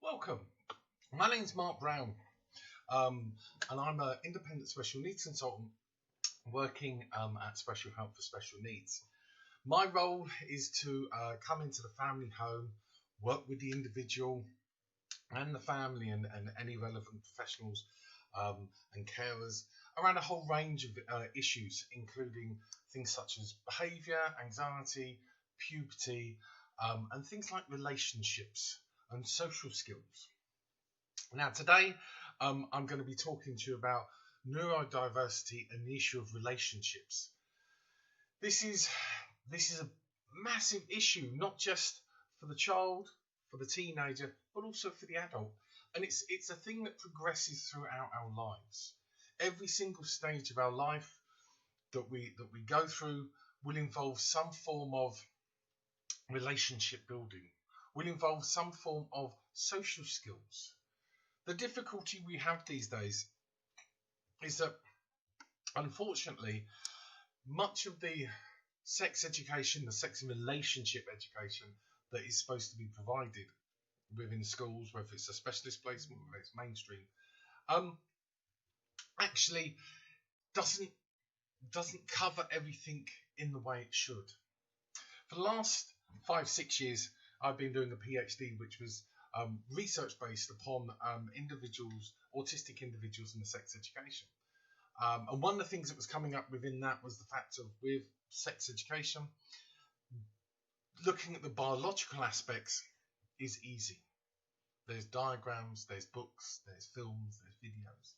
Welcome. My name's Mark Brown, and I'm an independent special needs consultant working at Special Help for Special Needs. My role is to come into the family home, work with the individual and the family and any relevant professionals and carers around a whole range of issues, including things such as behaviour, anxiety, puberty, and things like relationships and social skills. Now today I'm going to be talking to you about neurodiversity and the issue of relationships. This is a massive issue, not just for the child, for the teenager, but also for the adult. And it's a thing that progresses throughout our lives. Every single stage of our life that we go through will involve some form of relationship building, will involve some form of social skills. The difficulty we have these days is that, unfortunately, much of the sex education, the sex and relationship education that is supposed to be provided within schools, whether it's a specialist placement, whether it's mainstream, actually doesn't cover everything in the way it should. For the last 5-6 years, I've been doing a PhD, which was research based upon autistic individuals in the sex education. And one of the things that was coming up within that was the fact of, with sex education, looking at the biological aspects is easy. There's diagrams, there's books, there's films, there's videos.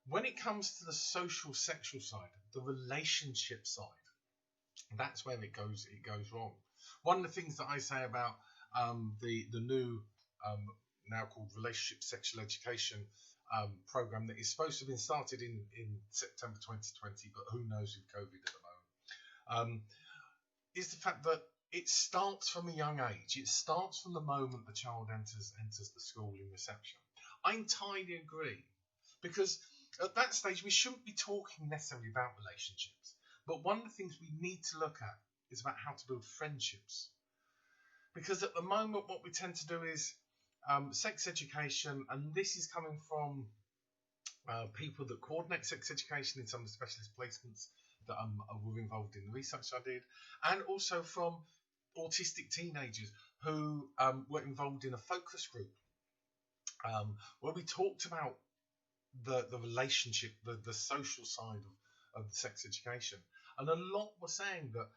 When it comes to the social sexual side, the relationship side, that's where it goes wrong. One of the things that I say about the new now called relationship sexual education program that is supposed to have been started in September 2020, but who knows with COVID at the moment, is the fact that it starts from a young age. It starts from the moment the child enters the school in reception. I entirely agree, because at that stage we shouldn't be talking necessarily about relationships, but one of the things we need to look at is about how to build friendships. Because at the moment what we tend to do is sex education, and this is coming from people that coordinate sex education in some of the specialist placements that were involved in the research I did, and also from autistic teenagers who were involved in a focus group where we talked about the relationship, the social side of the sex education. And a lot were saying that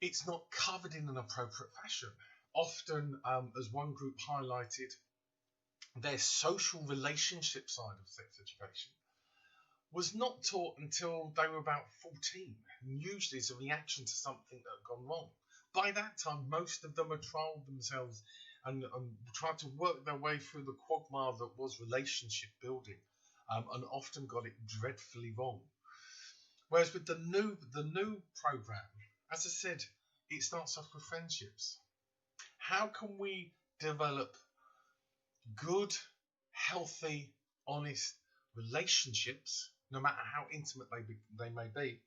it's not covered in an appropriate fashion. Often, as one group highlighted, their social relationship side of sex education was not taught until they were about 14, and usually as a reaction to something that had gone wrong. By that time, most of them had trialled themselves and tried to work their way through the quagmire that was relationship building, and often got it dreadfully wrong. Whereas with the new program, as I said, it starts off with friendships. How can we develop good, healthy, honest relationships, no matter how intimate they may be,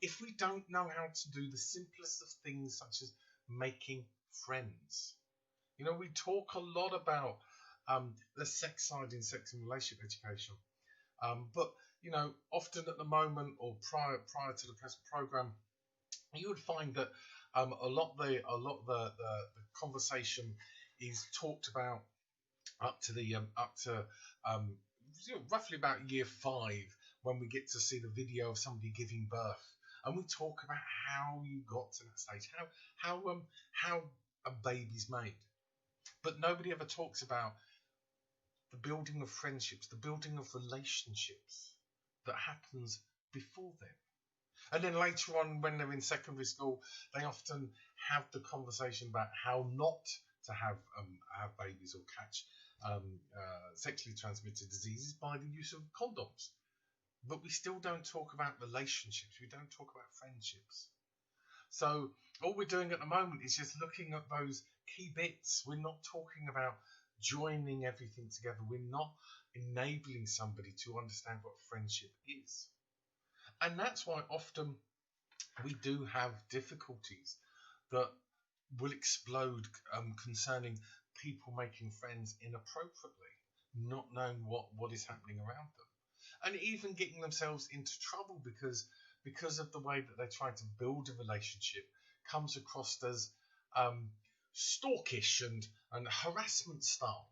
if we don't know how to do the simplest of things, such as making friends? You know, we talk a lot about the sex side in sex and relationship education, but you know, often at the moment or prior to the present program, you would find that a lot of the conversation is talked about up to roughly about year 5, when we get to see the video of somebody giving birth, and we talk about how you got to that stage, how a baby's made. But nobody ever talks about the building of friendships, the building of relationships that happens before then. And then later on, when they're in secondary school, they often have the conversation about how not to have babies or catch sexually transmitted diseases by the use of condoms. But we still don't talk about relationships. We don't talk about friendships. So all we're doing at the moment is just looking at those key bits. We're not talking about joining everything together. We're not enabling somebody to understand what friendship is. And that's why often we do have difficulties that will explode concerning people making friends inappropriately, not knowing what is happening around them, and even getting themselves into trouble because of the way that they try to build a relationship comes across as stalkish and harassment style.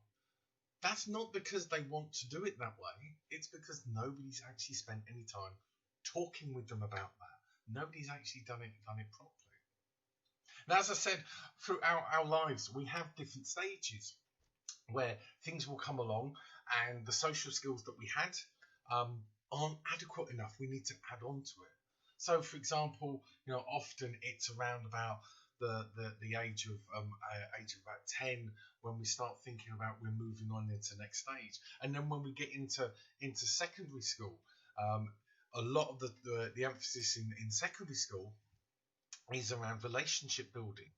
That's not because they want to do it that way. It's because nobody's actually spent any time talking with them about that. Nobody's actually done it properly. Now, as I said, throughout our lives, we have different stages where things will come along and the social skills that we had aren't adequate enough. We need to add on to it. So, for example, often it's around about the age of about 10 when we start thinking about we're moving on into the next stage. And then when we get into secondary school, a lot of the emphasis in secondary school is around relationship building.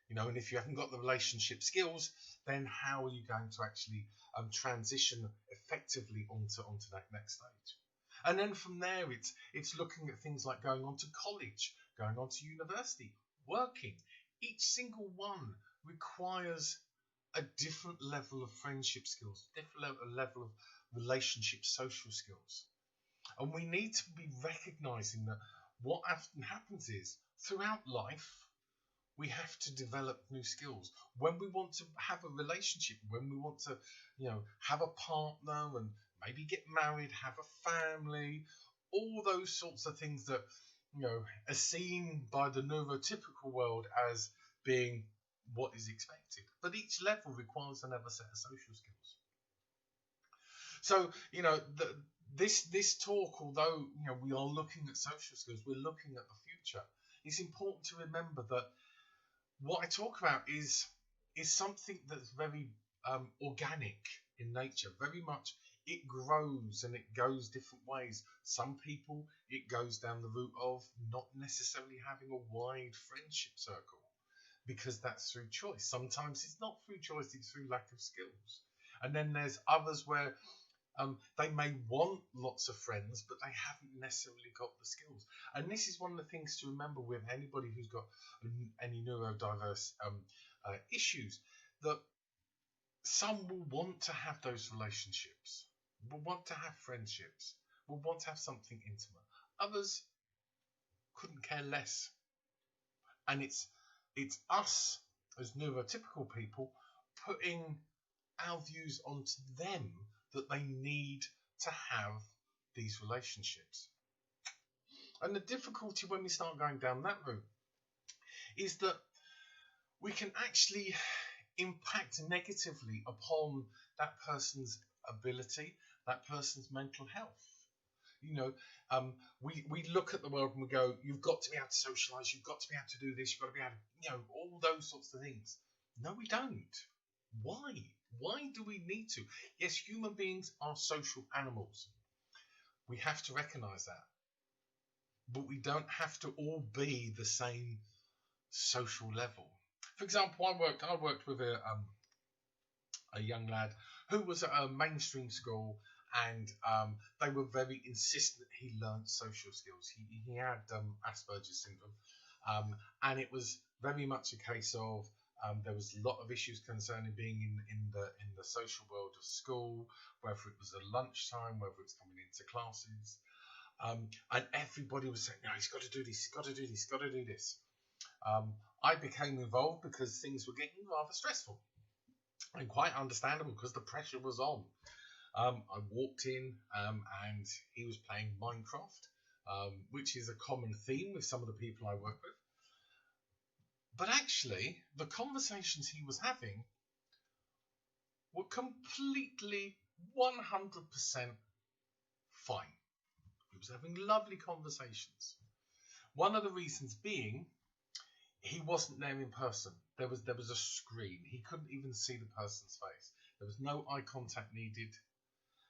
And if you haven't got the relationship skills, then how are you going to actually transition effectively onto that next stage? And then from there, it's looking at things like going on to college, going on to university, working. Each single one requires a different level of friendship skills, different level of relationship social skills. And we need to be recognizing that what often happens is throughout life, we have to develop new skills. When we want to have a relationship, when we want to, have a partner and maybe get married, have a family, all those sorts of things that, are seen by the neurotypical world as being what is expected. But each level requires another set of social skills. So, this talk, although, we are looking at social skills, we're looking at the future. It's important to remember that what I talk about is something that's very organic in nature. Very much it grows and it goes different ways. Some people, it goes down the route of not necessarily having a wide friendship circle because that's through choice. Sometimes it's not through choice, it's through lack of skills. And then there's others where they may want lots of friends, but they haven't necessarily got the skills. And this is one of the things to remember with anybody who's got any neurodiverse issues, that some will want to have those relationships, will want to have friendships, will want to have something intimate. Others couldn't care less. And it's us as neurotypical people putting our views onto them that they need to have these relationships. And the difficulty when we start going down that route is that we can actually impact negatively upon that person's ability, that person's mental health. We look at the world and we go, you've got to be able to socialise, you've got to be able to do this, you've got to be able to, all those sorts of things. No, we don't. Why? Why do we need to? Yes, human beings are social animals. We have to recognise that. But we don't have to all be the same social level. For example, I worked with a young lad who was at a mainstream school, and they were very insistent he learnt social skills. He had Asperger's syndrome, and it was very much a case of there was a lot of issues concerning being in the social world of school, whether it was at lunchtime, whether it's coming into classes, and everybody was saying, no, he's got to do this, he's got to do this, he's got to do this. I became involved because things were getting rather stressful, and quite understandable because the pressure was on. I walked in and he was playing Minecraft, which is a common theme with some of the people I work with. But actually, the conversations he was having were completely 100% fine. He was having lovely conversations. One of the reasons being, he wasn't there in person. There was a screen. He couldn't even see the person's face. There was no eye contact needed.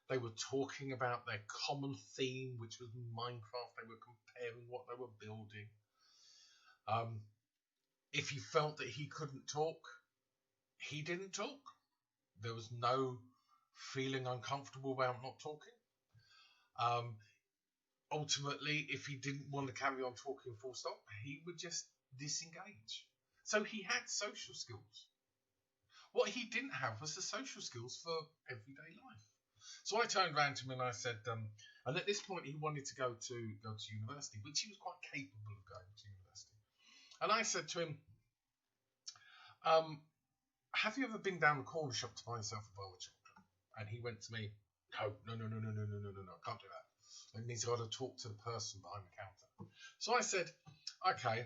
They were talking about their common theme, which was Minecraft. They were comparing what they were building. If he felt that he couldn't talk, he didn't talk. There was no feeling uncomfortable about not talking. Ultimately, if he didn't want to carry on talking full stop, he would just disengage. So he had social skills. What he didn't have was the social skills for everyday life. So I turned around to him and I said, and at this point he wanted to go to university, which he was quite capable of going to university. And I said to him, have you ever been down the corner shop to buy yourself a bowl of chocolate? And he went to me, no, can't do that. It means I've got to talk to the person behind the counter. So I said, okay,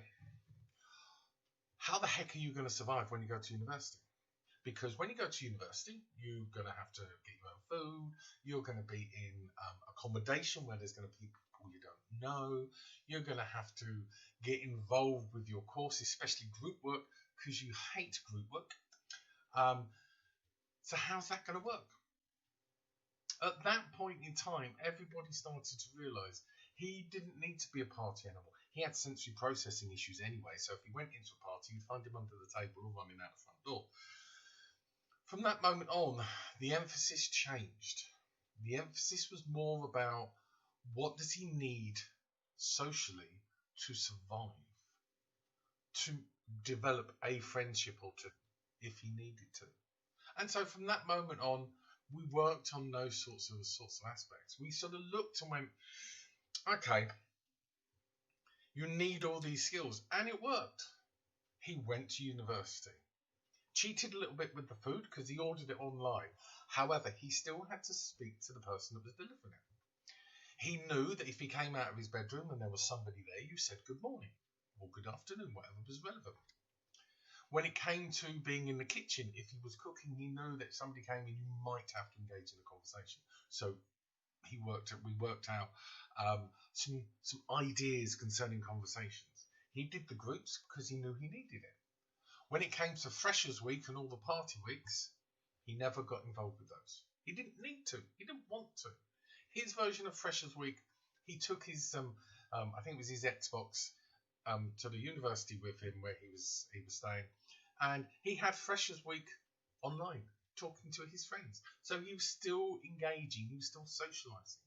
how the heck are you going to survive when you go to university? Because when you go to university, you're going to have to get your own food. You're going to be in accommodation where there's going to be people you don't know. You're going to have to get involved with your course, especially group work, because you hate group work. So how's that going to work? At that point in time, everybody started to realise he didn't need to be a party animal. He had sensory processing issues anyway, so if he went into a party, you'd find him under the table or running out the front door. From that moment on, the emphasis changed. The emphasis was more about what does he need socially to survive, to develop a friendship or two if he needed to. And so from that moment on, we worked on those sorts of aspects. We sort of looked and went, okay, you need all these skills, and it worked. He went to university. Cheated a little bit with the food because he ordered it online. However, he still had to speak to the person that was delivering it. He knew that if he came out of his bedroom and there was somebody there, you said good morning or good afternoon, whatever was relevant. When it came to being in the kitchen, if he was cooking, he knew that if somebody came in, you might have to engage in a conversation. So we worked out some ideas concerning conversations. He did the groups because he knew he needed it. When it came to Freshers Week and all the party weeks, he never got involved with those. He didn't need to. He didn't want to. His version of Freshers Week, he took his, I think it was his Xbox, to the university with him where he was staying, and he had Freshers Week online, talking to his friends. So he was still engaging. He was still socialising.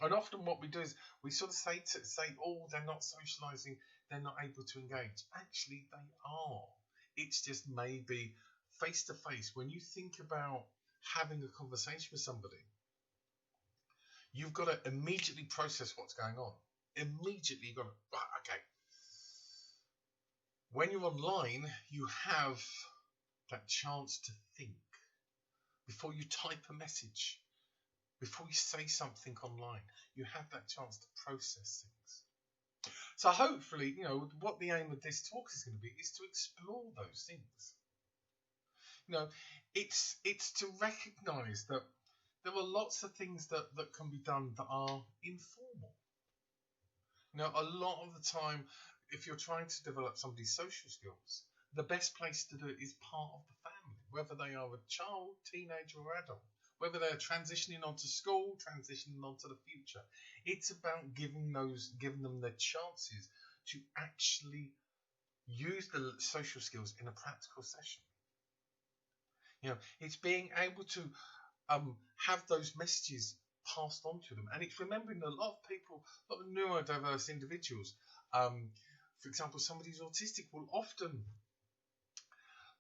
And often what we do is we sort of say, oh, they're not socialising. They're not able to engage. Actually, they are. It's just maybe face to face. When you think about having a conversation with somebody, you've got to immediately process what's going on. Immediately, you've got to, okay. When you're online, you have that chance to think before you type a message, before you say something online. You have that chance to process things. So hopefully, what the aim of this talk is going to be is to explore those things. It's to recognise that there are lots of things that can be done that are informal. A lot of the time, if you're trying to develop somebody's social skills, the best place to do it is part of the family, whether they are a child, teenager or adult, whether they're transitioning onto school, transitioning onto the future. It's about giving them the chances to actually use the social skills in a practical session. It's being able to have those messages passed on to them, and it's remembering that a lot of people, a lot of neurodiverse individuals, for example, somebody who's autistic will often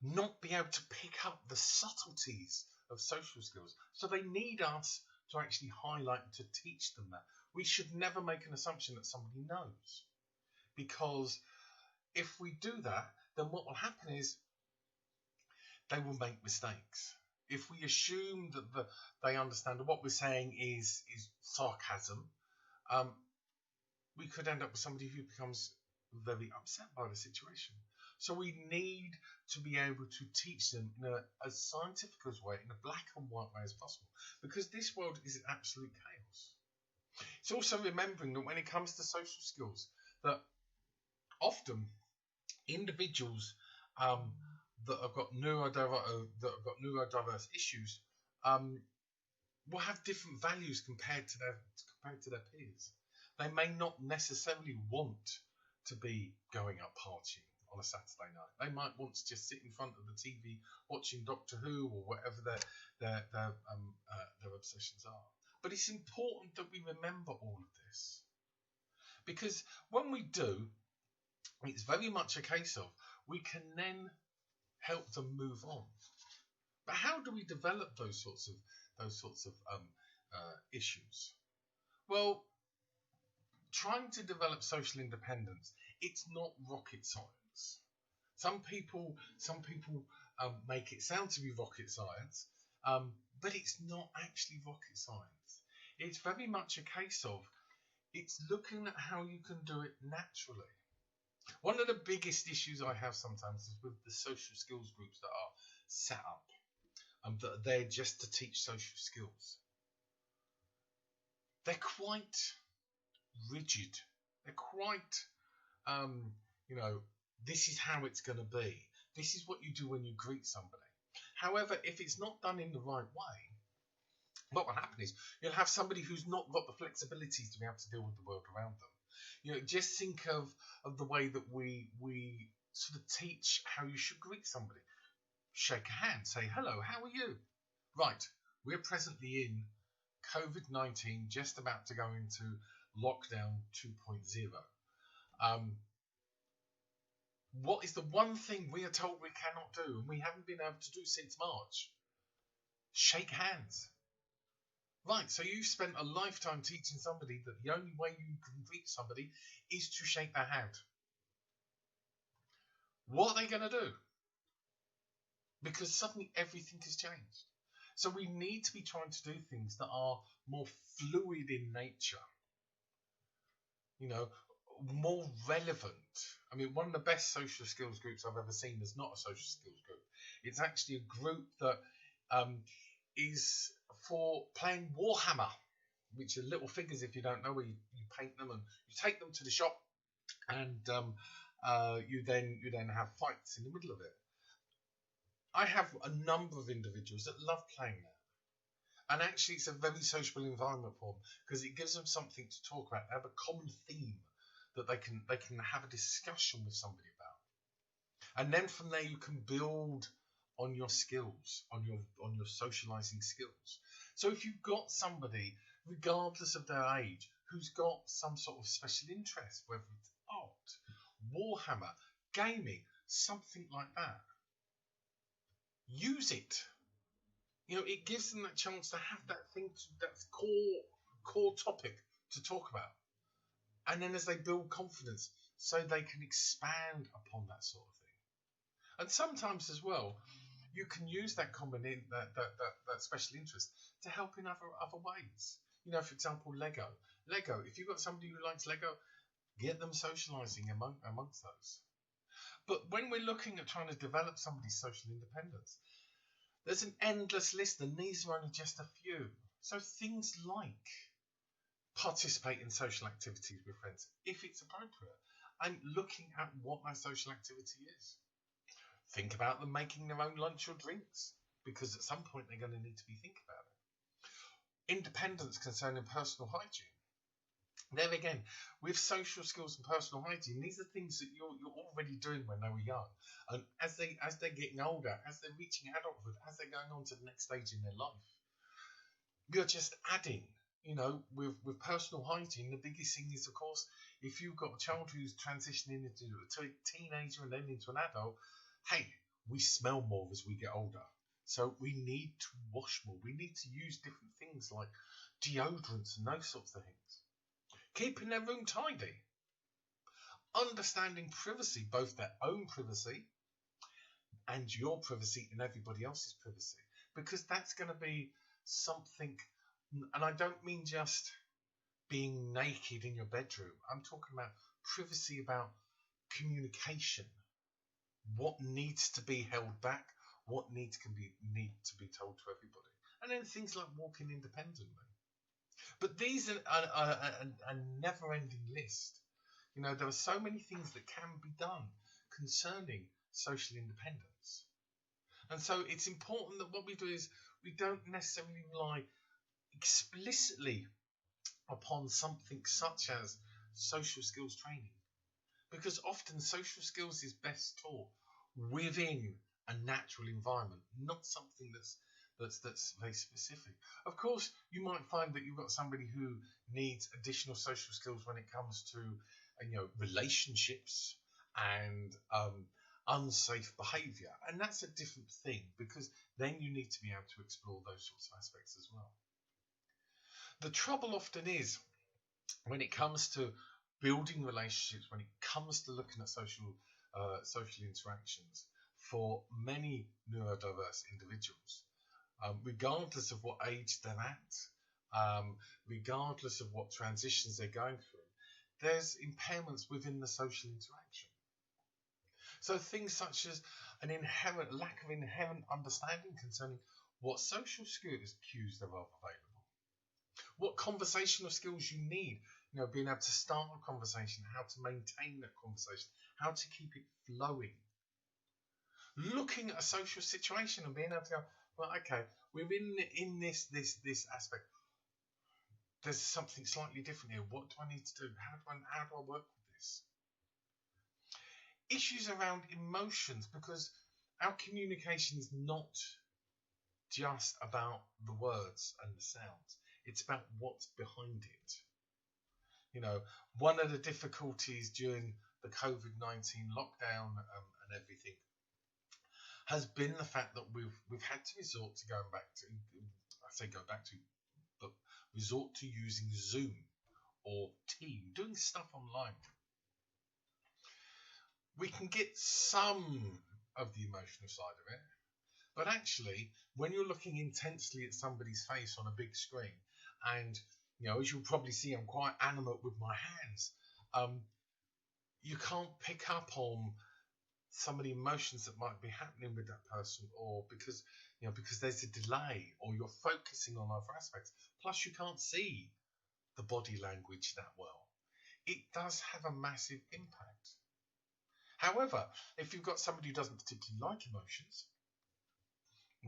not be able to pick up the subtleties of social skills. So they need us to actually highlight and to teach them that. We should never make an assumption that somebody knows, because if we do that, then what will happen is they will make mistakes. If we assume that they understand that what we're saying is sarcasm, we could end up with somebody who becomes very upset by the situation. So we need to be able to teach them in as scientific as way, in a black and white way as possible, because this world is absolute chaos. It's also remembering that when it comes to social skills, that often individuals that have got neurodiverse issues will have different values compared to their peers. They may not necessarily want to be going out partying on a Saturday night. They might want to just sit in front of the TV watching Doctor Who or whatever their obsessions are. But it's important that we remember all of this, because when we do, it's very much a case of we can then help them move on. But how do we develop those sorts of issues? Well, trying to develop social independence, it's not rocket science. Some people make it sound to be rocket science, but it's not actually rocket science. It's very much a case of it's looking at how you can do it naturally. One of the biggest issues I have sometimes is with the social skills groups that are set up, that are there just to teach social skills. They're quite rigid. They're quite, you know, this is how it's going to be. This is what you do when you greet somebody. However, if it's not done in the right way, what will happen is you'll have somebody who's not got the flexibilities to be able to deal with the world around them. Just think of the way that we sort of teach how you should greet somebody. Shake a hand, say hello, how are you? Right, we're presently in COVID-19, just about to go into lockdown 2.0. What is the one thing we are told we cannot do and we haven't been able to do since March? Shake hands. Right, so you've spent a lifetime teaching somebody that the only way you can greet somebody is to shake their hand. What are they going to do? Because suddenly everything has changed. So we need to be trying to do things that are more fluid in nature. More relevant. I mean, one of the best social skills groups I've ever seen is not a social skills group. It's actually a group that is for playing Warhammer, which are little figures, if you don't know, where you paint them and you take them to the shop, and you then have fights in the middle of it. I have a number of individuals that love playing that, and actually it's a very sociable environment for them because it gives them something to talk about. They have a common theme that they can have a discussion with somebody about, and then from there you can build on your skills, on your socializing skills. So if you've got somebody, regardless of their age, who's got some sort of special interest, whether it's art, Warhammer, gaming, something like that, use it. It gives them that chance to have that thing, that's core topic to talk about. And then as they build confidence, so they can expand upon that sort of thing. And sometimes as well, you can use that that special interest to help in other ways. For example, Lego. If you've got somebody who likes Lego, get them socializing amongst those. But when we're looking at trying to develop somebody's social independence, there's an endless list, and these are only just a few. So things like participate in social activities with friends, if it's appropriate, and looking at what that social activity is. Think about them making their own lunch or drinks, because at some point they're going to need to be thinking about it. Independence concerning personal hygiene. There again, with social skills and personal hygiene, these are things that you're already doing when they were young. And as they're getting older, as they're reaching adulthood, as they're going on to the next stage in their life, you're just adding. With personal hygiene, the biggest thing is, of course, if you've got a child who's transitioning into a teenager and then into an adult, hey, we smell more as we get older. So we need to wash more. We need to use different things like deodorants and those sorts of things. Keeping their room tidy. Understanding privacy, both their own privacy and your privacy and everybody else's privacy. Because that's going to be something, and I don't mean just being naked in your bedroom. I'm talking about privacy, about communication. What needs to be held back, what need to be told to everybody. And then things like walking independently. But these are a never-ending list. There are so many things that can be done concerning social independence. And so it's important that what we do is we don't necessarily rely explicitly upon something such as social skills training. Because often social skills is best taught within a natural environment, not something that's very specific. Of course, you might find that you've got somebody who needs additional social skills when it comes to relationships and unsafe behaviour. And that's a different thing, because then you need to be able to explore those sorts of aspects as well. The trouble often is, when it comes to building relationships, when it comes to looking at social interactions for many neurodiverse individuals, regardless of what age they're at, regardless of what transitions they're going through, there's impairments within the social interaction. So things such as an inherent lack of inherent understanding concerning what social cues there are available, what conversational skills you need, being able to start a conversation, how to maintain that conversation, how to keep it flowing. Looking at a social situation and being able to go, well, okay, we're in this aspect. There's something slightly different here. What do I need to do? How do I work with this? Issues around emotions, because our communication is not just about the words and the sounds. It's about what's behind it. One of the difficulties during the COVID-19 lockdown and everything has been the fact that we've had to resort to resort to using Zoom or Team, doing stuff online. We can get some of the emotional side of it, but actually, when you're looking intensely at somebody's face on a big screen, and as you'll probably see, I'm quite animate with my hands, you can't pick up on some of the emotions that might be happening with that person, or because there's a delay, or you're focusing on other aspects. Plus, you can't see the body language that well. It does have a massive impact. However, if you've got somebody who doesn't particularly like emotions,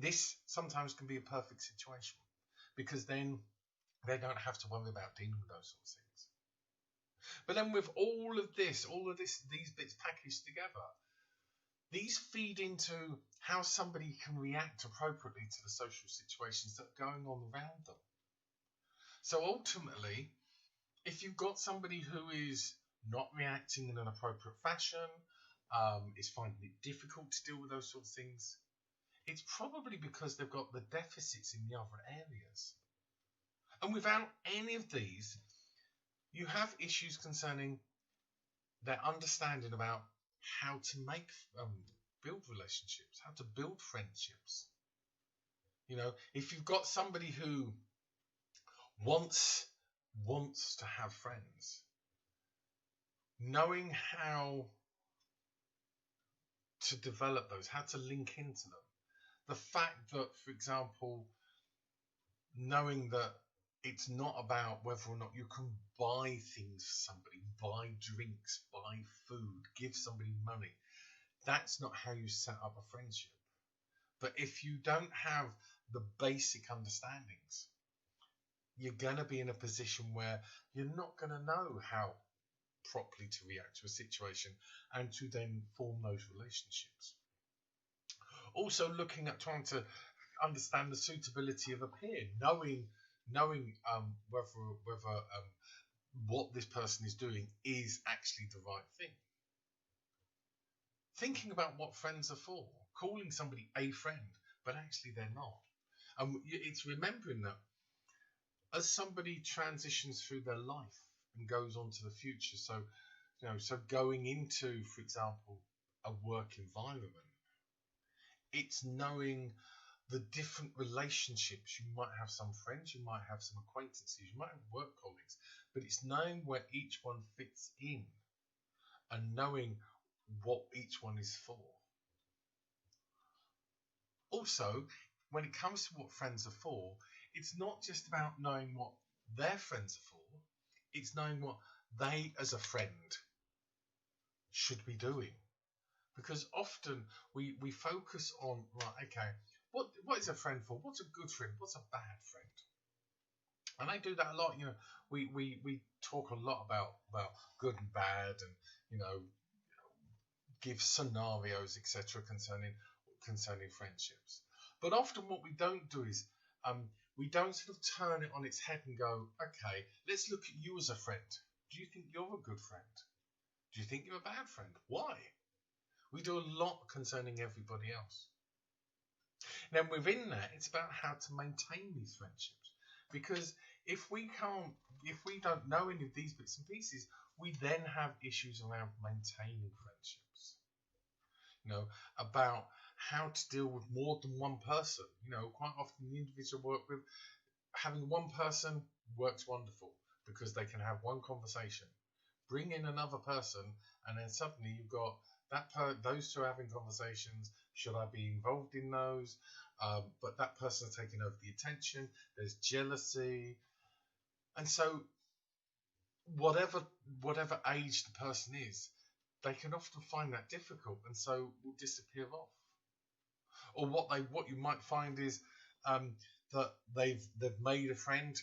this sometimes can be a perfect situation, because then they don't have to worry about dealing with those sorts of things. But then with all of these bits packaged together, these feed into how somebody can react appropriately to the social situations that are going on around them. So ultimately, if you've got somebody who is not reacting in an appropriate fashion, is finding it difficult to deal with those sorts of things, it's probably because they've got the deficits in the other areas. And without any of these, you have issues concerning their understanding about how to build relationships, how to build friendships. If you've got somebody who wants to have friends, knowing how to develop those, how to link into them. The fact that, for example, knowing that it's not about whether or not you can buy things for somebody, buy drinks, buy food, give somebody money. That's not how you set up a friendship. But if you don't have the basic understandings, you're going to be in a position where you're not going to know how properly to react to a situation and to then form those relationships. Also looking at trying to understand the suitability of a peer, knowing whether what this person is doing is actually the right thing. Thinking about what friends are for, calling somebody a friend, but actually they're not. It's remembering that as somebody transitions through their life and goes on to the future, so going into, for example, a work environment, it's knowing the different relationships. You might have some friends, you might have some acquaintances, you might have work colleagues, but it's knowing where each one fits in and knowing what each one is for. Also, when it comes to what friends are for, it's not just about knowing what their friends are for, it's knowing what they as a friend should be doing. Because often we focus on, right, okay, what is a friend for? What's a good friend? What's a bad friend? And I do that a lot. We talk a lot about good and bad, and give scenarios, etc., concerning friendships. But often what we don't do is we don't sort of turn it on its head and go, okay, let's look at you as a friend. Do you think you're a good friend? Do you think you're a bad friend? Why? We do a lot concerning everybody else. Then within that, it's about how to maintain these friendships. Because if we don't know any of these bits and pieces, we then have issues around maintaining friendships. About how to deal with more than one person. Quite often the individual I work with, having one person works wonderful because they can have one conversation. Bring in another person, and then suddenly you've got those two having conversations. Should I be involved in those? But that person's taking over the attention. There's jealousy, and so whatever age the person is, they can often find that difficult, and so will disappear off. Or what you might find is that they've made a friend,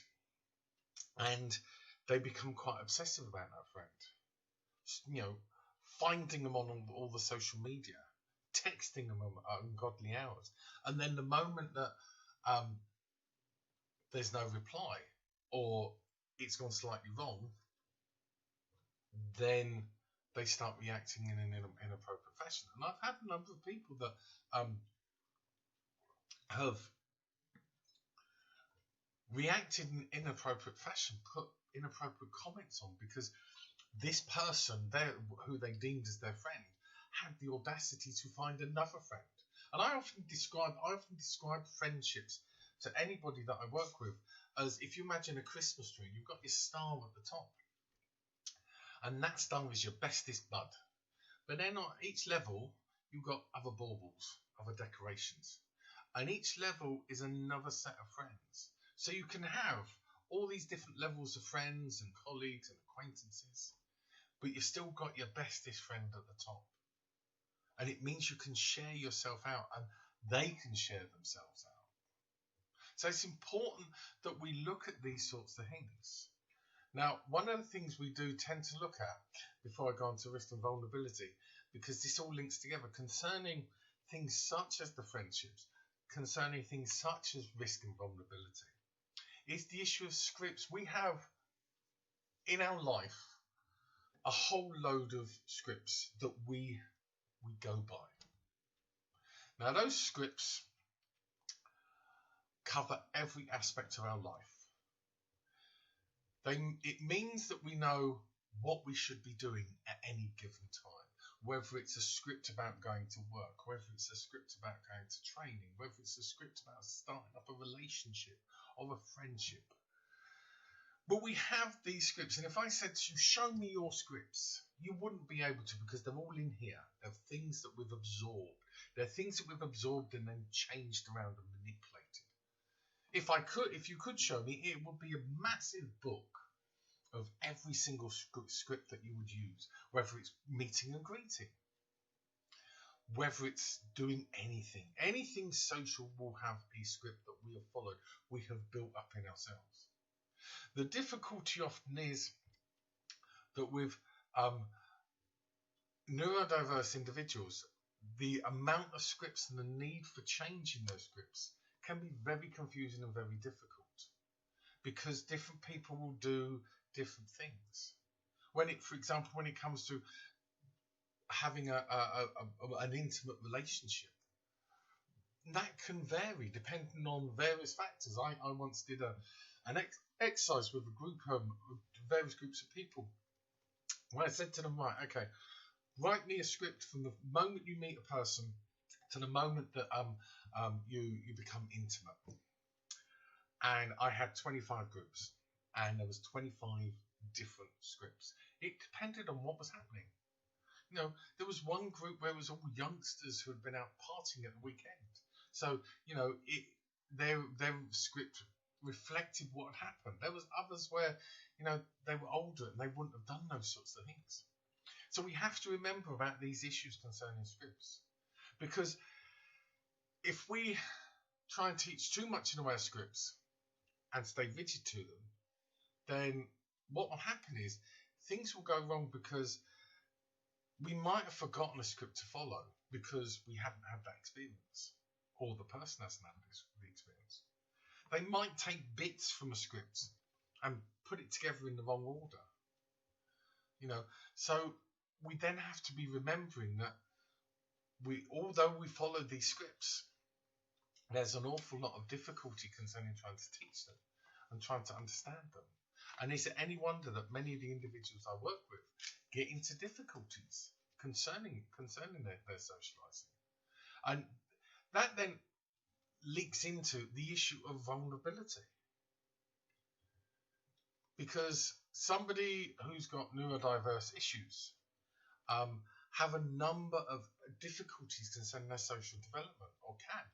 and they become quite obsessive about that friend. Finding them on all the social media, texting them at ungodly hours, and then the moment that there's no reply or it's gone slightly wrong, then they start reacting in an inappropriate fashion. And I've had a number of people that have reacted in inappropriate fashion, put inappropriate comments on, because this person who they deemed as their friend had the audacity to find another friend. And I often describe friendships to anybody that I work with as, if you imagine a Christmas tree, you've got your star at the top, and that star is your bestest bud. But then on each level, you've got other baubles, other decorations, and each level is another set of friends. So you can have all these different levels of friends and colleagues and acquaintances, but you've still got your bestest friend at the top. And it means you can share yourself out, and they can share themselves out. So it's important that we look at these sorts of things. Now, one of the things we do tend to look at, before I go on to risk and vulnerability, because this all links together, concerning things such as the friendships, concerning things such as risk and vulnerability, is the issue of scripts. We have in our life a whole load of scripts that we go by. Now, those scripts cover every aspect of our life. It means that we know what we should be doing at any given time, whether it's a script about going to work, whether it's a script about going to training, whether it's a script about starting up a relationship or a friendship. But we have these scripts, and if I said to you, show me your scripts, you wouldn't be able to, because they're all in here. They're things that we've absorbed. They're things that we've absorbed and then changed around and manipulated. If you could show me, it would be a massive book of every single script that you would use, whether it's meeting and greeting, whether it's doing anything social will have a script that we have followed, we have built up in ourselves. The difficulty often is that with neurodiverse individuals, the amount of scripts and the need for changing those scripts can be very confusing and very difficult, because different people will do different things. For example, when it comes to having an intimate relationship, that can vary depending on various factors. I once did an exercise with a group of various groups of people, where I said to them, right, okay, write me a script from the moment you meet a person to the moment that you become intimate. And I had 25 groups, and there was 25 different scripts. It depended on what was happening. There was one group where it was all youngsters who had been out partying at the weekend. So, their script reflected what had happened. There was others where, they were older and they wouldn't have done those sorts of things. So we have to remember about these issues concerning scripts, because if we try and teach too much in the way of scripts and stay rigid to them, then what will happen is things will go wrong, because we might have forgotten a script to follow because we haven't had that experience, or the person hasn't had the experience. They might take bits from a script and put it together in the wrong order. So we then have to be remembering that although we follow these scripts, there's an awful lot of difficulty concerning trying to teach them and trying to understand them. And is it any wonder that many of the individuals I work with get into difficulties concerning their socializing? And that then leaks into the issue of vulnerability. Because somebody who's got neurodiverse issues have a number of difficulties concerning their social development, or can.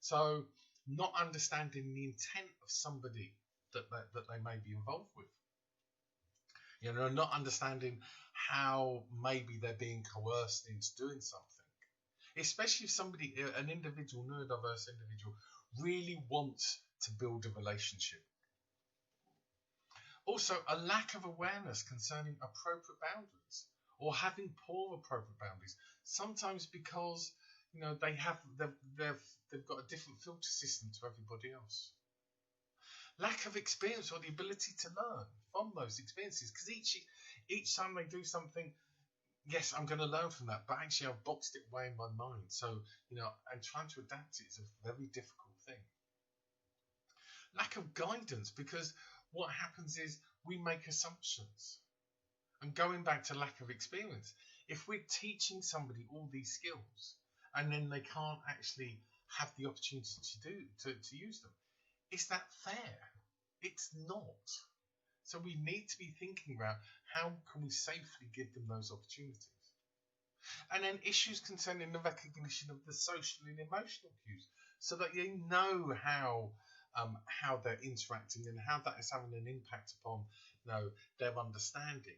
So not understanding the intent of somebody that they may be involved with. Not understanding how maybe they're being coerced into doing something. Especially if an individual, neurodiverse individual, really wants to build a relationship. Also, a lack of awareness concerning appropriate boundaries, or having poor appropriate boundaries. Sometimes because they've got a different filter system to everybody else. Lack of experience or the ability to learn from those experiences, because each time they do something, yes, I'm going to learn from that, but actually I've boxed it away in my mind. So and trying to adapt it is a very difficult thing. Lack of guidance, because what happens is we make assumptions. And going back to lack of experience, if we're teaching somebody all these skills and then they can't actually have the opportunity to use them, is that fair? It's not. So we need to be thinking about how can we safely give them those opportunities. And then issues concerning the recognition of the social and emotional cues, so that you know how they're interacting and how that is having an impact upon their understanding.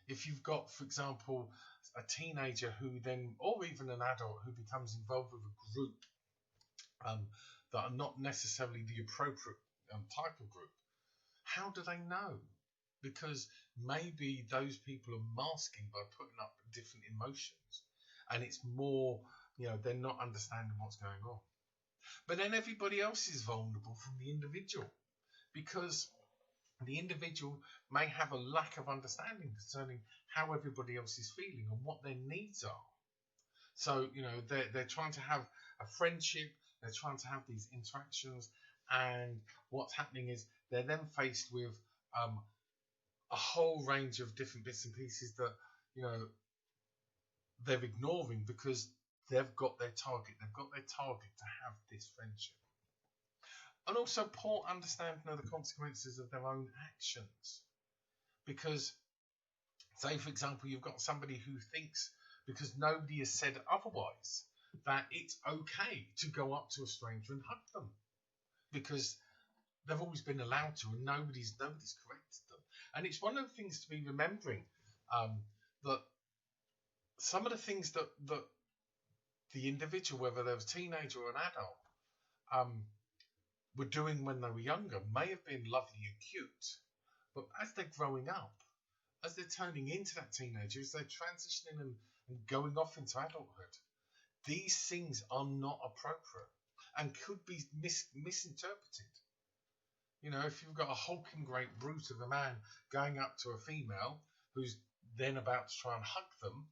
If you've got, for example, a teenager who then, or even an adult who becomes involved with a group that are not necessarily the appropriate type of group, how do they know? Because maybe those people are masking by putting up different emotions, and it's more, they're not understanding what's going on. But then everybody else is vulnerable from the individual, because the individual may have a lack of understanding concerning how everybody else is feeling and what their needs are. So, they're trying to have a friendship, they're trying to have these interactions, and what's happening is they're then faced with a whole range of different bits and pieces that, they're ignoring because they've got their target. They've got their target to have this friendship. And also poor understanding of the consequences of their own actions. Because, say for example, you've got somebody who thinks, because nobody has said otherwise, that it's okay to go up to a stranger and hug them. Because they've always been allowed to, and nobody's corrected them. And it's one of the things to be remembering, that some of the things that the individual, whether they're a teenager or an adult, were doing when they were younger may have been lovely and cute, but as they're growing up, as they're turning into that teenager, as they're transitioning and going off into adulthood, these things are not appropriate and could be misinterpreted. If you've got a hulking great brute of a man going up to a female who's then about to try and hug them,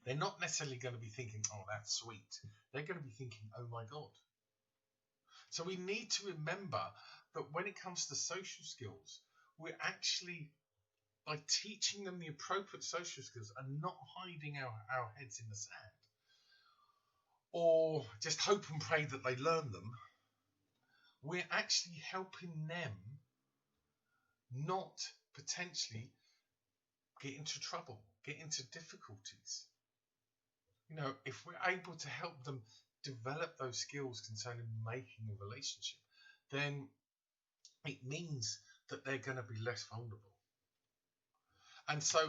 they're not necessarily going to be thinking, oh, that's sweet. They're going to be thinking, oh my God. So we need to remember that when it comes to social skills, we're actually, by teaching them the appropriate social skills and not hiding our heads in the sand, or just hope and pray that they learn them, we're actually helping them not potentially get into trouble, get into difficulties. If we're able to help them develop those skills concerning making a relationship, then it means that they're going to be less vulnerable. And so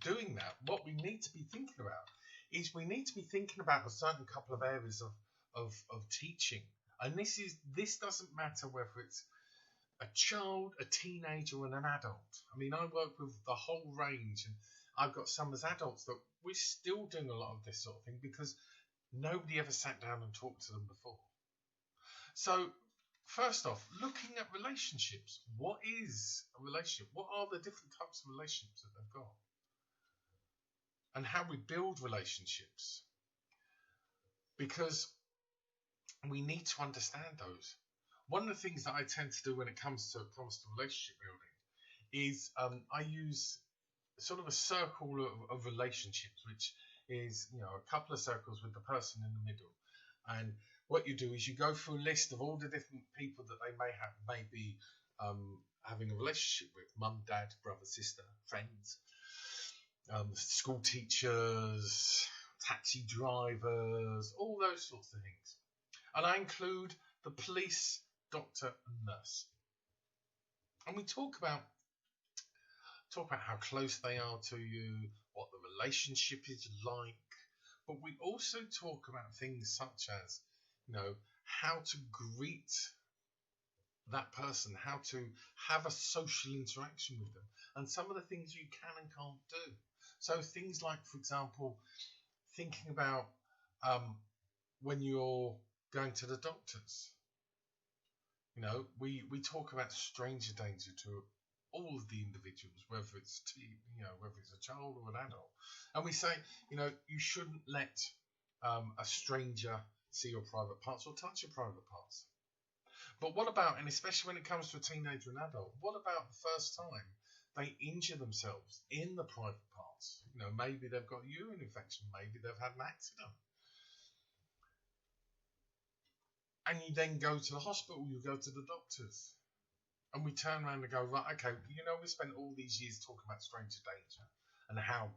doing that, what we need to be thinking about is we need to be thinking about a certain couple of areas of teaching. And this doesn't matter whether it's a child, a teenager, and an adult. I mean, I work with the whole range, and I've got some as adults that we're still doing a lot of this sort of thing because nobody ever sat down and talked to them before. So, first off, looking at relationships. What is a relationship? What are the different types of relationships that they've got? And how we build relationships. because we need to understand those. One of the things that I tend to do when it comes to relationship building is I use sort of a circle of relationships, which is, you know, a couple of circles with the person in the middle. And what you do is you go through a list of all the different people that they may be having a relationship with: mum, dad, brother, sister, friends, school teachers, taxi drivers, all those sorts of things. And I include the police, doctor, and nurse. And we talk about how close they are to you, what the relationship is like, but we also talk about things such as, you know, how to greet that person, how to have a social interaction with them, and some of the things you can and can't do. So things like, for example, thinking about when you're going to the doctors. You know, we talk about stranger danger to all of the individuals, whether it's whether it's a child or an adult, and we say, you know, you shouldn't let a stranger see your private parts or touch your private parts. But what about, and especially when it comes to a teenager and adult, what about the first time they injure themselves in the private parts? You know, maybe they've got a urine infection, maybe they've had an accident. And you then go to the hospital, you go to the doctors. And we turn around and go, right, okay, you know, we spent all these years talking about stranger danger and how,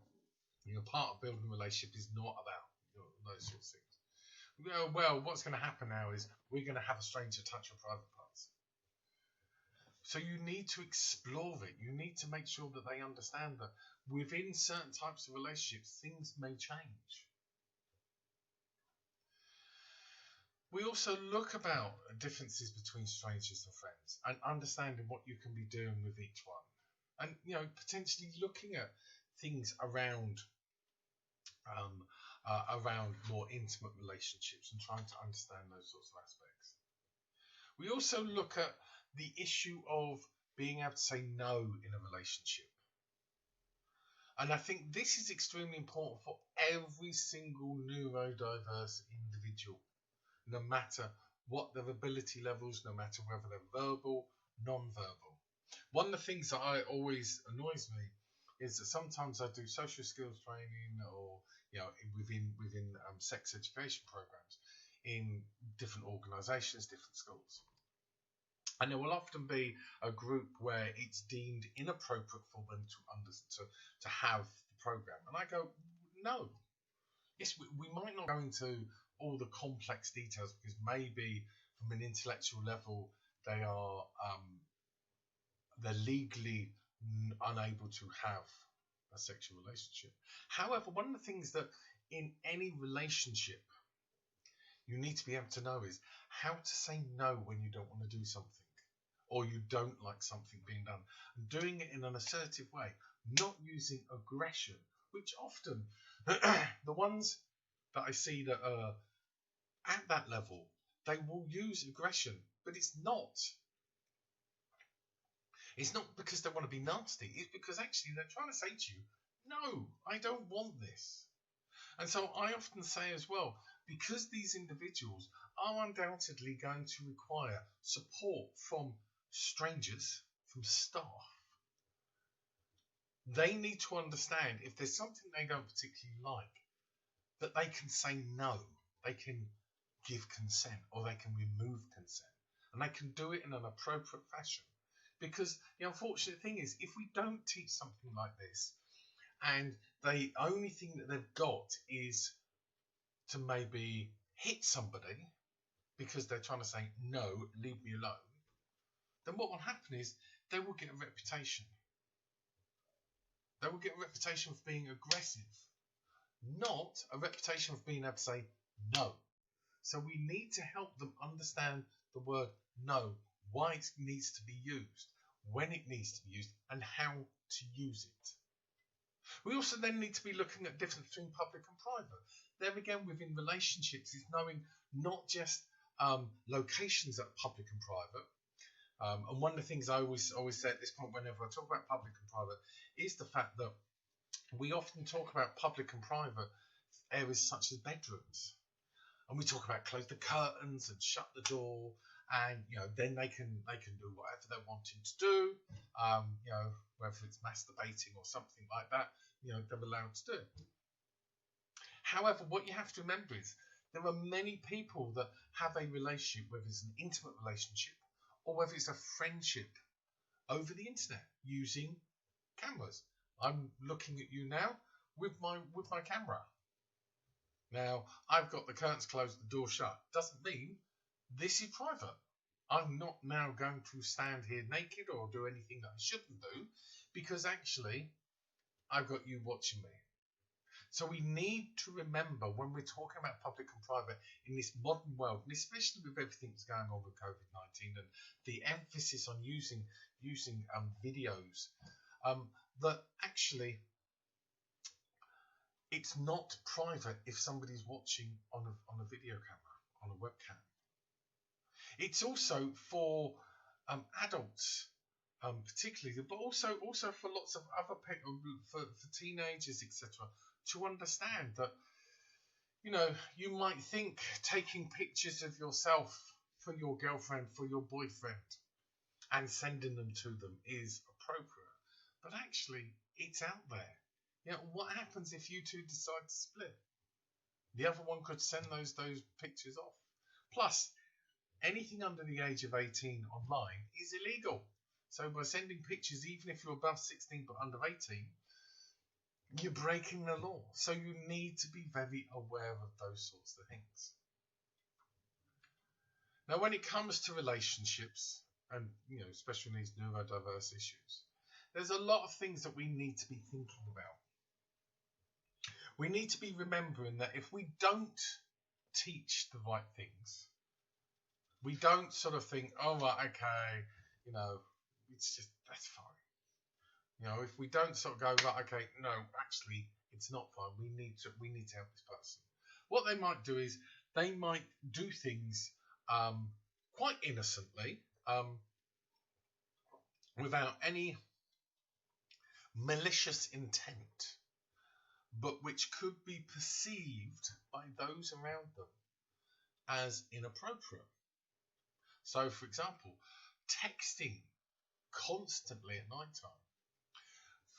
you know, part of building a relationship is not about, you know, those sorts of things. We go, well, what's going to happen now is we're going to have a stranger touch your private parts. So you need to explore it. You need to make sure that they understand that within certain types of relationships, things may change. We also look about differences between strangers and friends and understanding what you can be doing with each one. And, you know, potentially looking at things around more intimate relationships and trying to understand those sorts of aspects. We also look at the issue of being able to say no in a relationship. And I think this is extremely important for every single neurodiverse individual, no matter what their ability levels, no matter whether they're verbal, non-verbal. One of the things that always annoys me is that sometimes I do social skills training, or, you know, within sex education programs in different organisations, different schools. And there will often be a group where it's deemed inappropriate for them to have the program. And I go, no. Yes, we might not go into all the complex details because maybe from an intellectual level they're legally unable to have a sexual relationship. However, one of the things that in any relationship you need to be able to know is how to say no when you don't want to do something or you don't like something being done, and doing it in an assertive way, not using aggression, which often the ones that I see that are at that level, they will use aggression, but it's not because they want to be nasty. It's because actually they're trying to say to you, no, I don't want this. And so I often say as well, because these individuals are undoubtedly going to require support from strangers, from staff, they need to understand if there's something they don't particularly like, that they can say no, they can give consent, or they can remove consent, and they can do it in an appropriate fashion. Because the unfortunate thing is, if we don't teach something like this, and the only thing that they've got is to maybe hit somebody because they're trying to say, no, leave me alone, then what will happen is they will get a reputation. They will get a reputation for being aggressive, not a reputation for being able to say no. So we need to help them understand the word no, why it needs to be used, when it needs to be used, and how to use it. We also then need to be looking at difference between public and private. There again, within relationships, is knowing not just locations that are public and private. And one of the things I always say at this point whenever I talk about public and private is the fact that we often talk about public and private areas such as bedrooms. And we talk about close the curtains and shut the door, and then they can do whatever they're wanting to do. Whether it's masturbating or something like that, they're allowed to do. However, what you have to remember is there are many people that have a relationship, whether it's an intimate relationship or whether it's a friendship over the internet using cameras. I'm looking at you now with my camera. Now, I've got the curtains closed, the door shut. Doesn't mean this is private. I'm not now going to stand here naked or do anything that I shouldn't do, because actually I've got you watching me. So we need to remember when we're talking about public and private in this modern world, and especially with everything that's going on with COVID-19 and the emphasis on using videos, that actually it's not private if somebody's watching on a video camera, on a webcam. It's also for adults, particularly, but also for lots of other people, for teenagers, etc., to understand that you might think taking pictures of yourself for your girlfriend, for your boyfriend, and sending them to them is appropriate, but actually it's out there. What happens if you two decide to split? The other one could send those pictures off. Plus, anything under the age of 18 online is illegal. So by sending pictures, even if you're above 16 but under 18, you're breaking the law. So you need to be very aware of those sorts of things. Now, when it comes to relationships and special needs, neurodiverse issues, there's a lot of things that we need to be thinking about. We need to be remembering that if we don't teach the right things, we don't sort of think, oh, right, okay, it's just, that's fine. If we don't sort of go, right, okay, no, actually, it's not fine. We need to help this person. What they might do is they might do things quite innocently, without any malicious intent, but which could be perceived by those around them as inappropriate. So, for example, texting constantly at night time,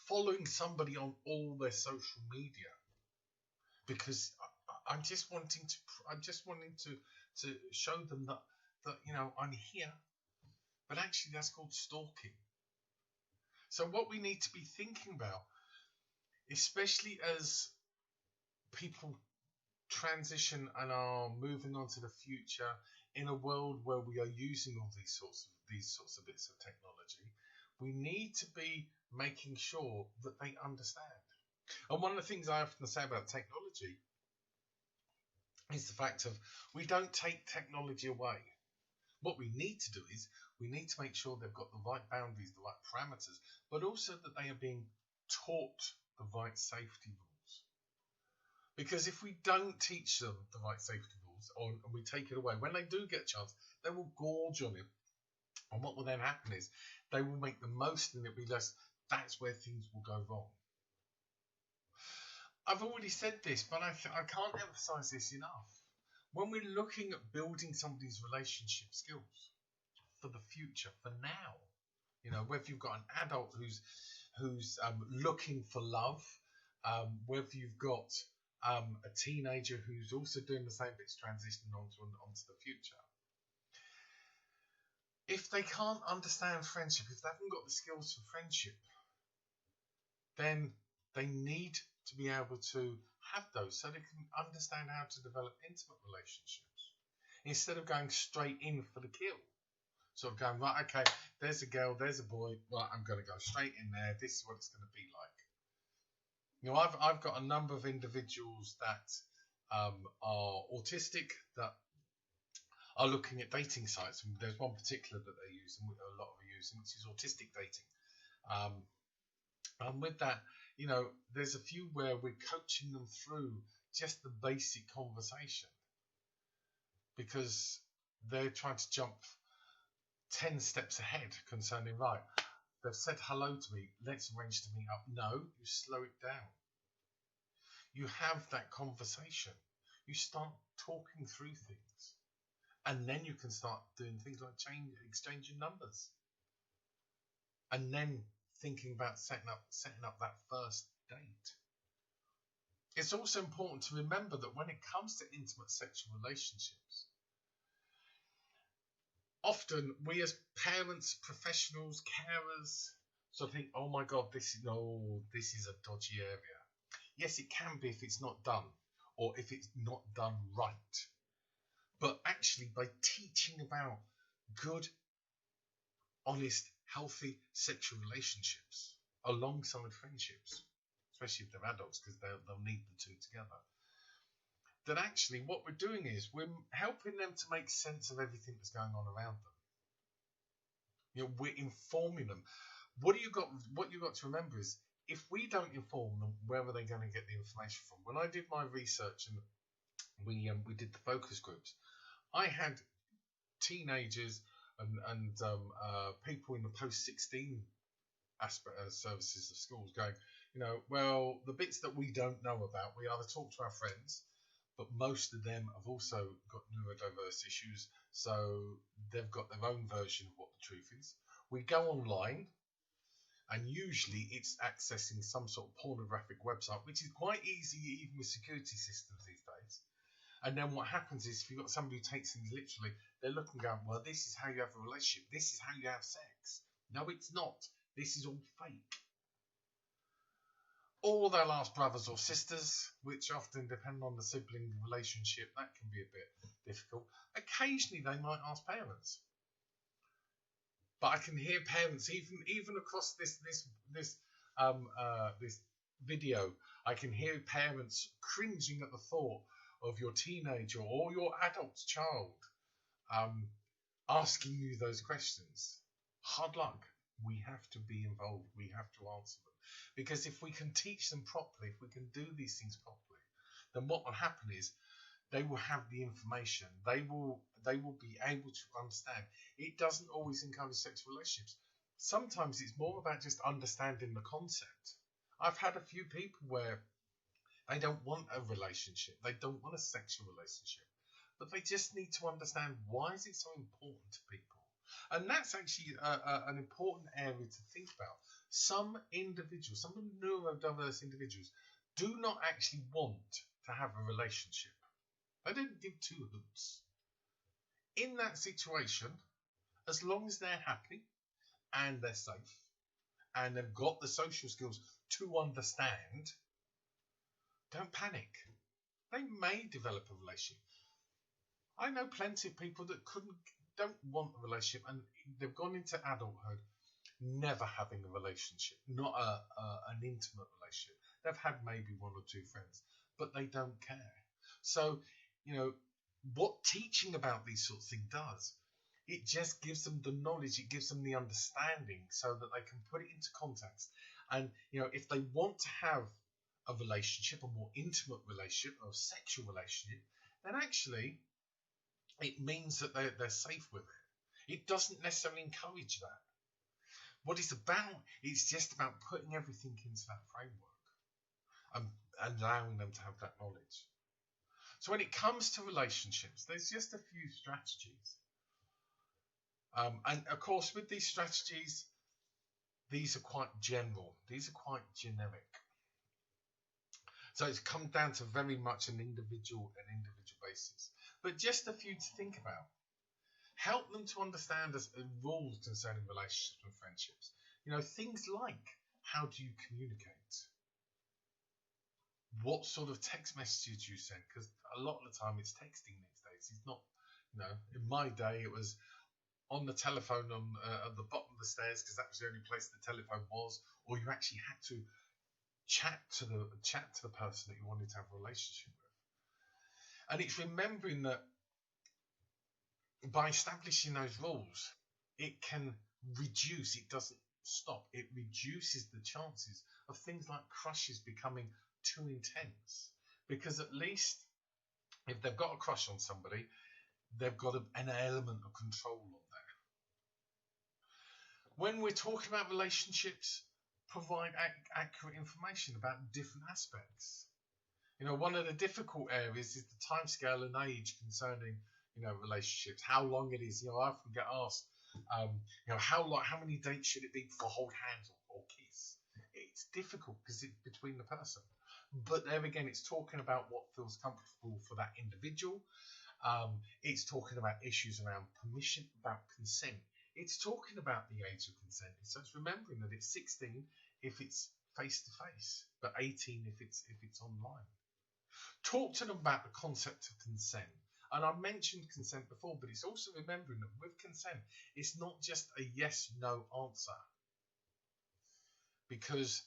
following somebody on all their social media, because I'm just wanting to show them that I'm here, but actually that's called stalking. So what we need to be thinking about, especially as people transition and are moving on to the future in a world where we are using all these sorts of bits of technology, we need to be making sure that they understand. And one of the things I often say about technology is the fact of we don't take technology away. What we need to do is we need to make sure they've got the right boundaries, the right parameters, but also that they are being taught the right safety rules. Because if we don't teach them the right safety rules, and we take it away, when they do get a chance, they will gorge on it. And what will then happen is they will make the most, and it'll be less. That's where things will go wrong. I've already said this, but I can't emphasize this enough. When we're looking at building somebody's relationship skills for the future, for now, whether you've got an adult who's looking for love, whether you've got a teenager who's also doing the same bits, transitioning onto the future. If they can't understand friendship, if they haven't got the skills for friendship, then they need to be able to have those so they can understand how to develop intimate relationships instead of going straight in for the kill. Sort of going, right, okay, there's a girl, there's a boy, right, I'm going to go straight in there. This is what it's going to be like. I've got a number of individuals that are autistic that are looking at dating sites. And there's one particular that they use, and a lot of them use, which is autistic dating. And with that, there's a few where we're coaching them through just the basic conversation because they're trying to jump 10 steps ahead concerning, right, they've said hello to me, let's arrange to meet up. No, you slow it down. You have that conversation. You start talking through things, and then you can start doing things like exchanging numbers, and then thinking about setting up that first date. It's also important to remember that when it comes to intimate sexual relationships, often we as parents, professionals, carers sort of think, oh my God, this is a dodgy area. Yes, it can be if it's not done, or if it's not done right. But actually, by teaching about good, honest, healthy sexual relationships alongside friendships, especially if they're adults, because they'll need the two together, that actually what we're doing is we're helping them to make sense of everything that's going on around them. We're informing them. What you got to remember is, if we don't inform them, where are they going to get the information from? When I did my research and we did the focus groups, I had teenagers and people in the post-16 services of schools going, well, the bits that we don't know about, we either talk to our friends, but most of them have also got neurodiverse issues, so they've got their own version of what the truth is. We go online, and usually it's accessing some sort of pornographic website, which is quite easy even with security systems these days. And then what happens is, if you've got somebody who takes things literally, they're looking going, well, this is how you have a relationship. This is how you have sex. No, it's not. This is all fake. Or they'll ask brothers or sisters, which often depend on the sibling relationship. That can be a bit difficult. Occasionally, they might ask parents. But I can hear parents, even across this video, I can hear parents cringing at the thought of your teenager or your adult child asking you those questions. Hard luck. We have to be involved. We have to answer them. Because if we can teach them properly, if we can do these things properly, then what will happen is they will have the information. They will be able to understand. It doesn't always encourage sexual relationships. Sometimes it's more about just understanding the concept. I've had a few people where they don't want a relationship. They don't want a sexual relationship. But they just need to understand, why is it so important to people? And that's actually an important area to think about. Some individuals, some neurodiverse individuals, do not actually want to have a relationship. They don't give two hoots. In that situation, as long as they're happy and they're safe and they've got the social skills to understand, don't panic. They may develop a relationship. I know plenty of people that don't want a relationship, and they've gone into adulthood never having a relationship, not an intimate relationship. They've had maybe one or two friends, but they don't care. So, what teaching about these sorts of things does, it just gives them the knowledge, it gives them the understanding, so that they can put it into context. And if they want to have a relationship, a more intimate relationship, or a sexual relationship, then actually it means that they're safe with it. It doesn't necessarily encourage that. What it's about is just about putting everything into that framework and allowing them to have that knowledge. So when it comes to relationships, there's just a few strategies. And of course, with these strategies, these are quite general. These are quite generic. So it's come down to very much an individual basis. But just a few to think about. Help them to understand rules concerning relationships and friendships. Things like, how do you communicate? What sort of text messages do you send? Because a lot of the time it's texting these days. It's not, in my day it was on the telephone at the bottom of the stairs, because that was the only place the telephone was, or you actually had to chat to the person that you wanted to have a relationship with. And it's remembering that by establishing those rules, it can reduce, it doesn't stop, it reduces the chances of things like crushes becoming too intense. Because at least if they've got a crush on somebody, they've got an element of control on that. When we're talking about relationships, provide accurate information about different aspects. One of the difficult areas is the timescale and age concerning, relationships, how long it is. I often get asked, how many dates should it be before hold hands or kiss? It's difficult because it's between the person. But there again, it's talking about what feels comfortable for that individual. It's talking about issues around permission, about consent. It's talking about the age of consent. So it's remembering that it's 16 if it's face to face, but 18 if it's online. Talk to them about the concept of consent. And I mentioned consent before, but it's also remembering that with consent, it's not just a yes/no answer, because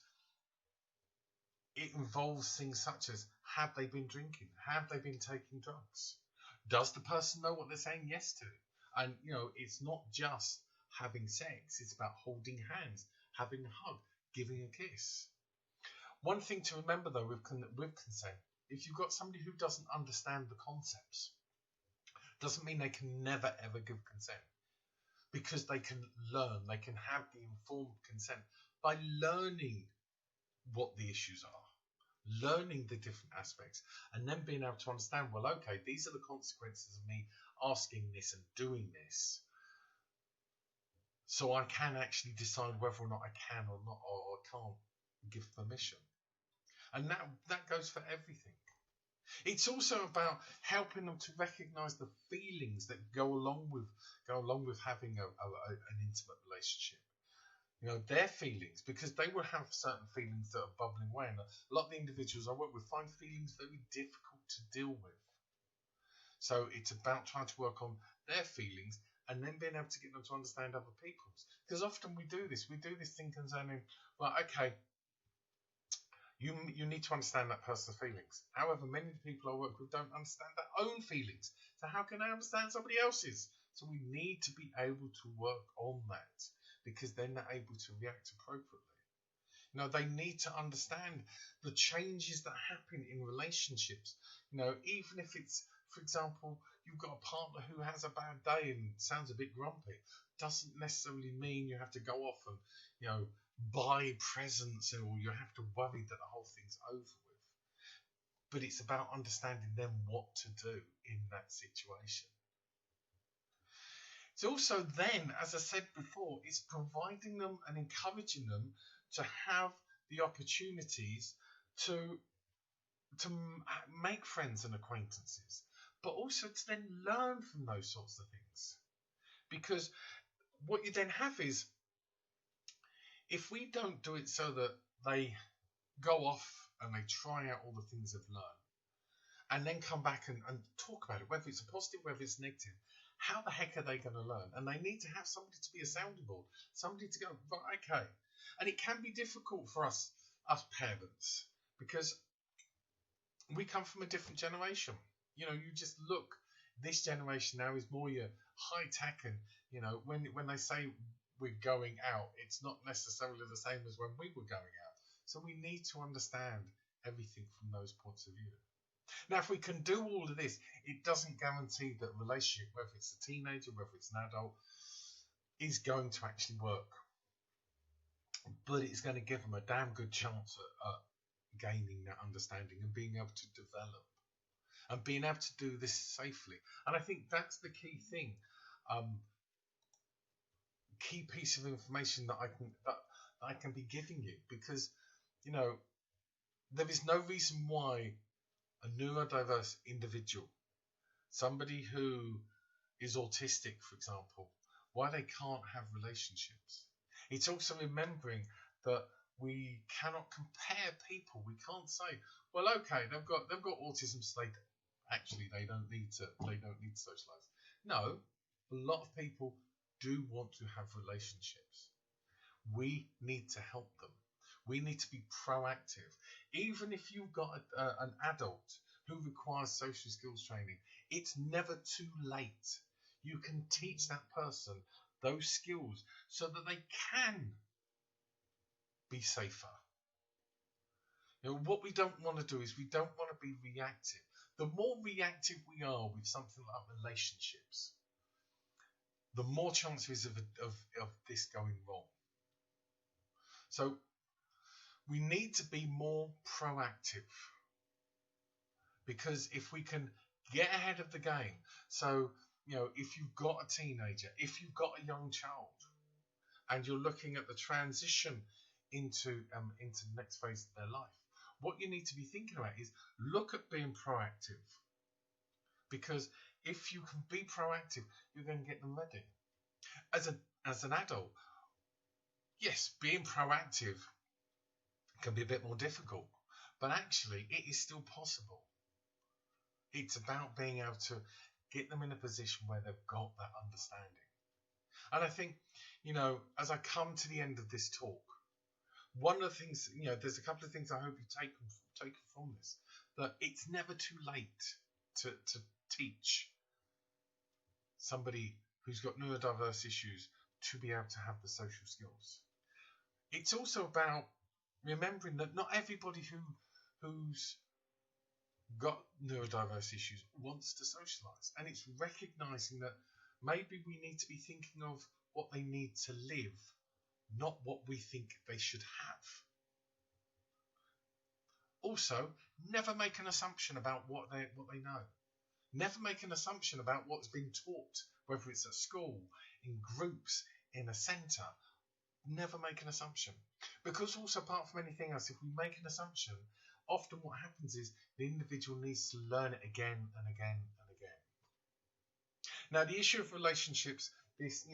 it involves things such as, have they been drinking? Have they been taking drugs? Does the person know what they're saying yes to? And, it's not just having sex. It's about holding hands, having a hug, giving a kiss. One thing to remember, though, with consent, if you've got somebody who doesn't understand the concepts, doesn't mean they can never, ever give consent. Because they can learn, they can have the informed consent by learning what the issues are, learning the different aspects, and then being able to understand, well, okay, these are the consequences of me asking this and doing this. So I can actually decide whether or not I can or not, or can't give permission. And that goes for everything. It's also about helping them to recognise the feelings that go along with having an intimate relationship. Their feelings, because they will have certain feelings that are bubbling away, and a lot of the individuals I work with find feelings very difficult to deal with. So it's about trying to work on their feelings and then being able to get them to understand other people's. Because often we do this thing concerning, well, okay, you need to understand that person's feelings. However, many of the people I work with don't understand their own feelings. So how can I understand somebody else's? So we need to be able to work on that, because then they're able to react appropriately. They need to understand the changes that happen in relationships. Even if it's, for example, you've got a partner who has a bad day and sounds a bit grumpy, doesn't necessarily mean you have to go off and, buy presents, or you have to worry that the whole thing's over with. But it's about understanding them what to do in that situation. It's also then, as I said before, it's providing them and encouraging them to have the opportunities to make friends and acquaintances, but also to then learn from those sorts of things. Because what you then have is, if we don't do it so that they go off and they try out all the things they've learned, and then come back and talk about it, whether it's a positive, whether it's negative, how the heck are they going to learn? And they need to have somebody to be a sounding board, somebody to go, right, okay. And it can be difficult for us parents, because we come from a different generation. You just look, this generation now is more your high tech, and when they say we're going out, it's not necessarily the same as when we were going out. So we need to understand everything from those points of view. Now, if we can do all of this, it doesn't guarantee that a relationship, whether it's a teenager, whether it's an adult, is going to actually work. But it's going to give them a damn good chance at gaining that understanding and being able to develop and being able to do this safely. And I think that's the key thing, key piece of information that I can be giving you, because there is no reason why a neurodiverse individual, somebody who is autistic, for example, why they can't have relationships. It's also remembering that we cannot compare people. We can't say, well, okay, they've got autism, so they don't need to socialize. No, a lot of people do want to have relationships. We need to help them. We need to be proactive. Even if you've got an adult who requires social skills training, it's never too late. You can teach that person those skills so that they can be safer. What we don't want to do is we don't want to be reactive. The more reactive we are with something like relationships, the more chances of this going wrong. So we need to be more proactive. Because if we can get ahead of the game, so if you've got a teenager, if you've got a young child, and you're looking at the transition into the next phase of their life, what you need to be thinking about is look at being proactive. Because if you can be proactive, you're going to get them ready. As an adult, yes, being proactive can be a bit more difficult, but actually it is still possible. It's about being able to get them in a position where they've got that understanding. And I think, as I come to the end of this talk, one of the things, there's a couple of things I hope you take from this, that it's never too late to teach somebody who's got neurodiverse issues to be able to have the social skills. It's also about remembering that not everybody who's got neurodiverse issues wants to socialise, and it's recognising that maybe we need to be thinking of what they need to live, not what we think they should have. Also, never make an assumption about what they know. Never make an assumption about what's been taught, whether it's at school, in groups, in a centre. Never make an assumption. Because also, apart from anything else, if we make an assumption, often what happens is the individual needs to learn it again and again and again. Now, the issue of relationships, this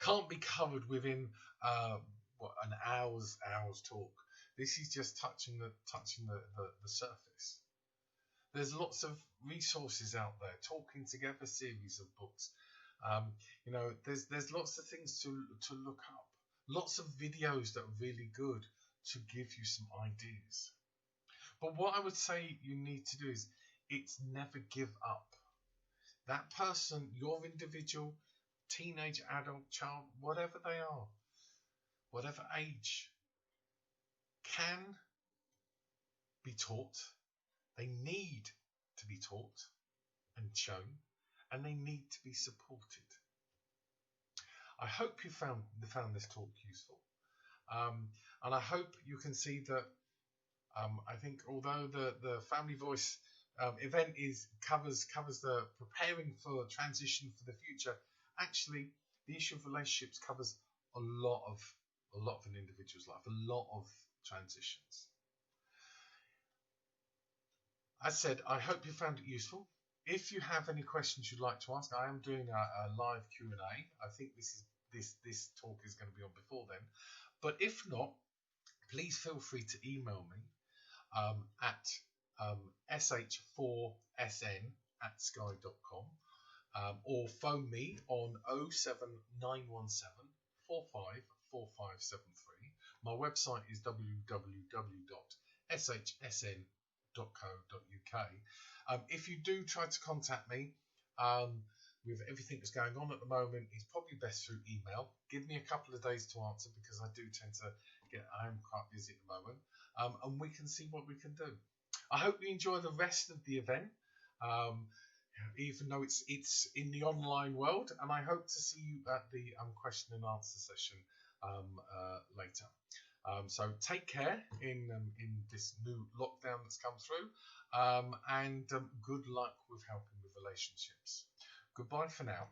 can't be covered within an hour's talk. This is just touching the surface. There's lots of resources out there. Talking Together series of books. There's lots of things to look up. Lots of videos that are really good to give you some ideas. But what I would say you need to do is it's never give up. That person, your individual, teenage, adult, child, whatever they are, whatever age, can be taught. They need to be taught and shown, and they need to be supported. I hope you found this talk useful, and I hope you can see that I think although the Family Voice event covers the preparing for transition for the future, actually the issue of relationships covers a lot of an individual's life, a lot of transitions. As said, I hope you found it useful. If you have any questions you'd like to ask, I am doing a live Q&A. I think this talk is going to be on before then. But if not, please feel free to email me at sh4sn@sky.com or phone me on 07917 454573. My website is www.shsn.co.uk. If you do try to contact me with everything that's going on at the moment, it's probably best through email. Give me a couple of days to answer because I do tend to I'm quite busy at the moment, and we can see what we can do. I hope you enjoy the rest of the event, even though it's in the online world, and I hope to see you at the question and answer session later. So take care in this new lockdown that's come through, and good luck with helping with relationships. Goodbye for now.